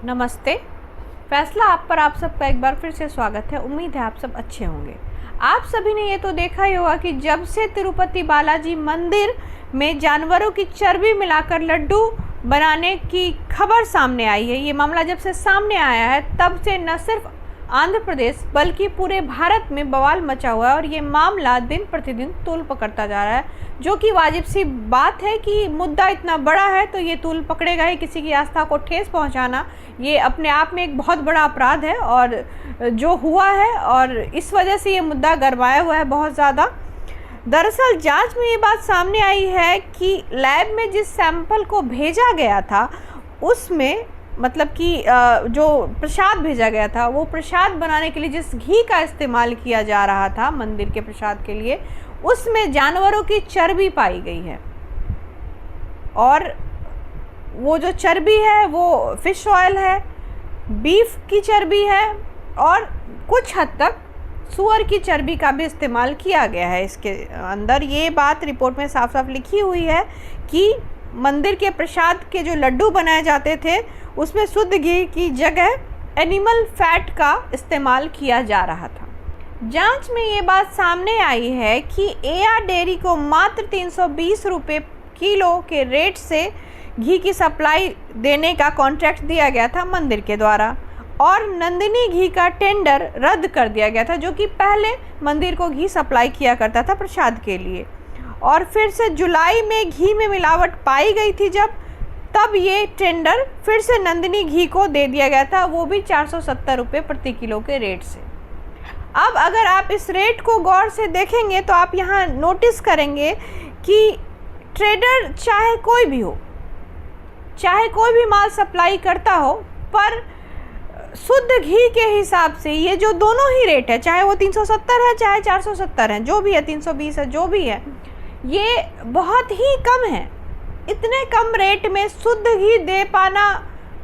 नमस्ते। फैसला आप पर आप सबका एक बार फिर से स्वागत है। उम्मीद है आप सब अच्छे होंगे। आप सभी ने ये तो देखा ही होगा कि जब से तिरुपति बालाजी मंदिर में जानवरों की चर्बी मिलाकर लड्डू बनाने की खबर सामने आई है, ये मामला जब से सामने आया है तब से न सिर्फ आंध्र प्रदेश बल्कि पूरे भारत में बवाल मचा हुआ है और ये मामला दिन प्रतिदिन तूल पकड़ता जा रहा है, जो कि वाजिब सी बात है कि मुद्दा इतना बड़ा है तो ये तूल पकड़ेगा ही। किसी की आस्था को ठेस पहुंचाना ये अपने आप में एक बहुत बड़ा अपराध है और जो हुआ है और इस वजह से ये मुद्दा गरमाया हुआ है बहुत ज़्यादा। दरअसल जांच में ये बात सामने आई है कि लैब में जिस सैंपल को भेजा गया था उसमें मतलब कि जो प्रसाद भेजा गया था, वो प्रसाद बनाने के लिए जिस घी का इस्तेमाल किया जा रहा था मंदिर के प्रसाद के लिए, उसमें जानवरों की चर्बी पाई गई है। और वो जो चर्बी है वो फिश ऑयल है, बीफ की चर्बी है और कुछ हद तक सूअर की चर्बी का भी इस्तेमाल किया गया है इसके अंदर। ये बात रिपोर्ट में साफ साफ लिखी हुई है कि मंदिर के प्रसाद के जो लड्डू बनाए जाते थे उसमें शुद्ध घी की जगह एनिमल फैट का इस्तेमाल किया जा रहा था। जांच में ये बात सामने आई है कि एआर डेयरी को मात्र 320 रुपये किलो के रेट से घी की सप्लाई देने का कॉन्ट्रैक्ट दिया गया था मंदिर के द्वारा और नंदिनी घी का टेंडर रद्द कर दिया गया था, जो कि पहले मंदिर को घी सप्लाई किया करता था प्रसाद के लिए। और फिर से जुलाई में घी में मिलावट पाई गई थी तब ये टेंडर फिर से नंदिनी घी को दे दिया गया था, वो भी 470 रुपये प्रति किलो के रेट से। अब अगर आप इस रेट को गौर से देखेंगे तो आप यहाँ नोटिस करेंगे कि ट्रेडर चाहे कोई भी हो, चाहे कोई भी माल सप्लाई करता हो, पर शुद्ध घी के हिसाब से ये जो दोनों ही रेट है, चाहे वो 370 है चाहे 470 है, जो भी है 320 है, जो भी है, ये बहुत ही कम है। इतने कम रेट में शुद्ध घी दे पाना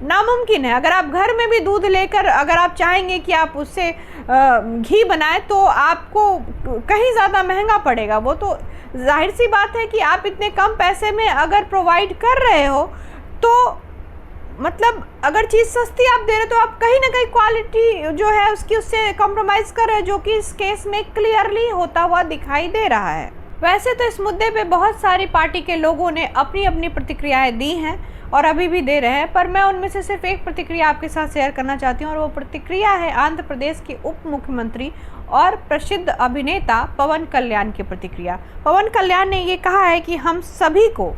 नामुमकिन है। अगर आप घर में भी दूध लेकर अगर आप चाहेंगे कि आप उससे घी बनाएं तो आपको कहीं ज़्यादा महंगा पड़ेगा। वो तो जाहिर सी बात है कि आप इतने कम पैसे में अगर प्रोवाइड कर रहे हो तो मतलब अगर चीज़ सस्ती आप दे रहे हो तो आप कहीं ना कहीं क्वालिटी जो है उसकी उससे कॉम्प्रोमाइज़ कर रहे हैं, जो कि इस केस में क्लियरली होता हुआ दिखाई दे रहा है। वैसे तो इस मुद्दे पे बहुत सारी पार्टी के लोगों ने अपनी अपनी प्रतिक्रियाएं दी हैं और अभी भी दे रहे हैं, पर मैं उनमें से सिर्फ एक प्रतिक्रिया आपके साथ शेयर करना चाहती हूँ और वो प्रतिक्रिया है आंध्र प्रदेश के उप मुख्यमंत्री और प्रसिद्ध अभिनेता पवन कल्याण की प्रतिक्रिया। पवन कल्याण ने ये कहा है कि हम सभी को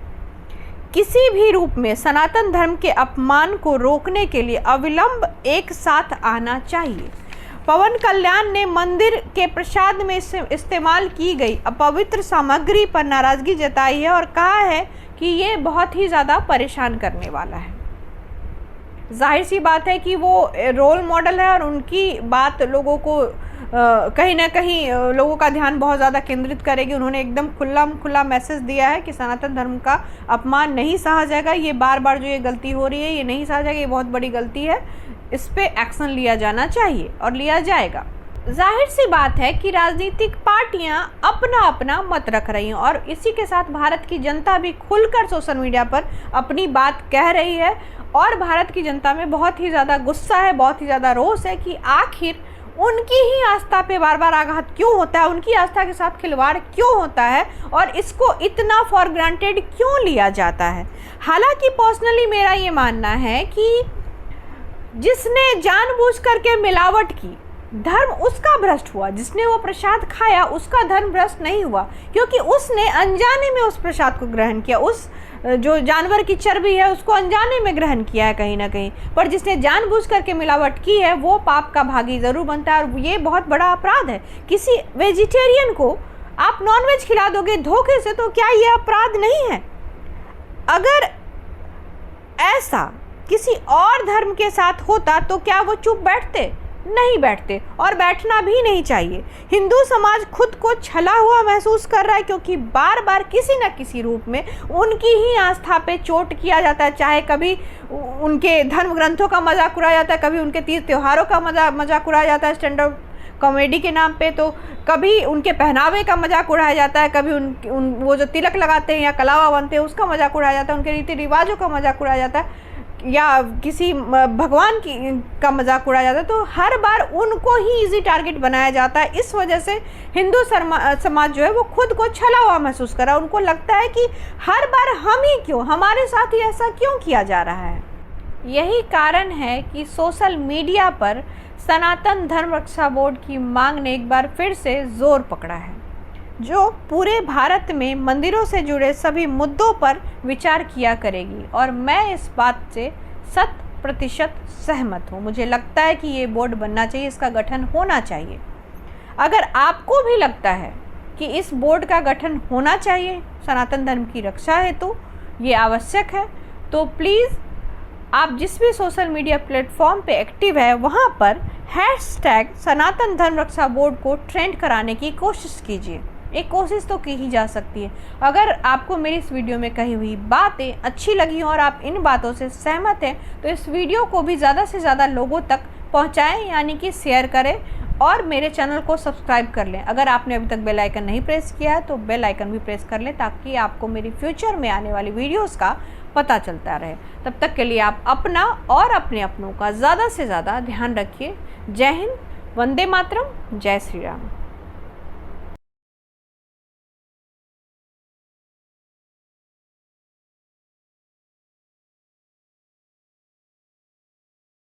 किसी भी रूप में सनातन धर्म के अपमान को रोकने के लिए अविलंब एक साथ आना चाहिए। पवन कल्याण ने मंदिर के प्रसाद में इस्तेमाल की गई अपवित्र सामग्री पर नाराजगी जताई है और कहा है कि ये बहुत ही ज़्यादा परेशान करने वाला है। जाहिर सी बात है कि वो रोल मॉडल है और उनकी बात लोगों को कहीं ना कहीं लोगों का ध्यान बहुत ज़्यादा केंद्रित करेगी। उन्होंने एकदम खुला मैसेज दिया है कि सनातन धर्म का अपमान नहीं सहा जाएगा। ये बार बार जो ये गलती हो रही है ये नहीं सहा जाएगा, ये बहुत बड़ी गलती है, इस पे एक्शन लिया जाना चाहिए और लिया जाएगा। जाहिर सी बात है कि राजनीतिक पार्टियां अपना अपना मत रख रही हैं और इसी के साथ भारत की जनता भी खुलकर सोशल मीडिया पर अपनी बात कह रही है और भारत की जनता में बहुत ही ज़्यादा गुस्सा है, बहुत ही ज़्यादा रोष है कि आखिर उनकी ही आस्था पे बार बार आघात क्यों होता है, उनकी आस्था के साथ खिलवाड़ क्यों होता है और इसको इतना फॉर ग्रांटेड क्यों लिया जाता है। हालांकि पर्सनली मेरा ये मानना है कि जिसने जानबूझ करके मिलावट की धर्म उसका भ्रष्ट हुआ, जिसने वो प्रसाद खाया उसका धर्म भ्रष्ट नहीं हुआ, क्योंकि उसने अनजाने में उस प्रसाद को ग्रहण किया, उस जो जानवर की चर्बी है उसको अनजाने में ग्रहण किया है कहीं ना कहीं। पर जिसने जानबूझ करके मिलावट की है वो पाप का भागी ज़रूर बनता है और ये बहुत बड़ा अपराध है। किसी वेजिटेरियन को आप नॉनवेज खिला दोगे धोखे से तो क्या ये अपराध नहीं है? अगर ऐसा किसी और धर्म के साथ होता तो क्या वो चुप बैठते? नहीं बैठते और बैठना भी नहीं चाहिए। हिंदू समाज खुद को छला हुआ महसूस कर रहा है क्योंकि बार बार किसी न किसी रूप में उनकी ही आस्था पे चोट किया जाता है। चाहे कभी उनके धर्म ग्रंथों का मजाक उड़ाया जाता है, कभी उनके तीज त्योहारों का मजाक उड़ाया जाता है स्टैंड अप कॉमेडी के नाम पे, तो कभी उनके पहनावे का मजाक उड़ाया जाता है, कभी वो जो तिलक लगाते हैं या कलावा बनते हैं उसका मजाक उड़ाया जाता है, उनके रीति रिवाजों का मजाक उड़ाया जाता है। या किसी भगवान का मजाक उड़ाया जाता है, तो हर बार उनको ही इजी टारगेट बनाया जाता है। इस वजह से हिंदू समाज जो है वो खुद को छला हुआ महसूस कर रहा है। उनको लगता है कि हर बार हम ही क्यों, हमारे साथ ही ऐसा क्यों किया जा रहा है। यही कारण है कि सोशल मीडिया पर सनातन धर्म रक्षा बोर्ड की मांग ने एक बार फिर से जोर पकड़ा है, जो पूरे भारत में मंदिरों से जुड़े सभी मुद्दों पर विचार किया करेगी। और मैं इस बात से 100% सहमत हूँ। मुझे लगता है कि ये बोर्ड बनना चाहिए, इसका गठन होना चाहिए। अगर आपको भी लगता है कि इस बोर्ड का गठन होना चाहिए सनातन धर्म की रक्षा हेतु, ये आवश्यक है, तो प्लीज़ आप जिस भी सोशल मीडिया प्लेटफॉर्म पे एक्टिव है वहाँ पर हैशटैग सनातन धर्म रक्षा बोर्ड को ट्रेंड कराने की कोशिश कीजिए। एक कोशिश तो की ही जा सकती है। अगर आपको मेरी इस वीडियो में कही हुई बातें अच्छी लगी और आप इन बातों से सहमत हैं, तो इस वीडियो को भी ज़्यादा से ज़्यादा लोगों तक पहुँचाएँ, यानी कि शेयर करें और मेरे चैनल को सब्सक्राइब कर लें। अगर आपने अभी तक बेल आइकन नहीं प्रेस किया है तो बेल आइकन भी प्रेस कर लें, ताकि आपको मेरी फ्यूचर में आने वाली वीडियोस का पता चलता रहे। तब तक के लिए आप अपना और अपने अपनों का ज़्यादा से ज़्यादा ध्यान रखिए। जय हिंद, वंदे मातरम, जय श्री राम।